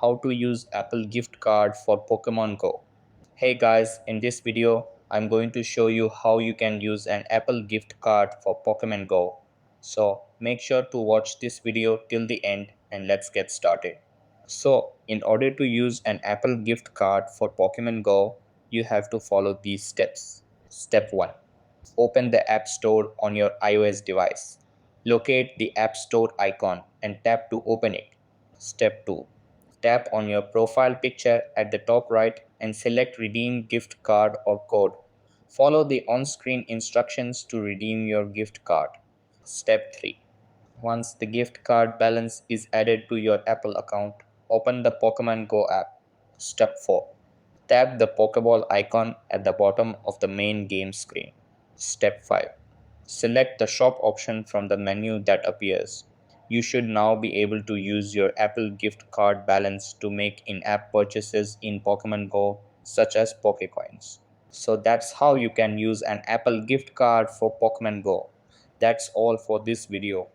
how to use Apple gift card for Pokemon Go. Hey guys, in this video, I'm going to show you how you can use an Apple gift card for Pokemon Go. So make sure to watch this video till the end and let's get started. So in order to use an Apple gift card for Pokemon Go, you have to follow these steps. Step 1. Open the App Store on your iOS device. Locate the App Store icon and tap to open it. Step 2. Tap on your profile picture at the top right and select Redeem Gift Card or Code. Follow the on-screen instructions to redeem your gift card. Step 3. Once the gift card balance is added to your Apple account, open the Pokemon Go app. Step 4. Tap the Pokeball icon at the bottom of the main game screen. Step 5. Select the shop option from the menu that appears. You should now be able to use your Apple gift card balance to make in-app purchases in Pokemon Go, such as Pokecoins. So that's how you can use an Apple gift card for Pokemon Go. That's all for this video.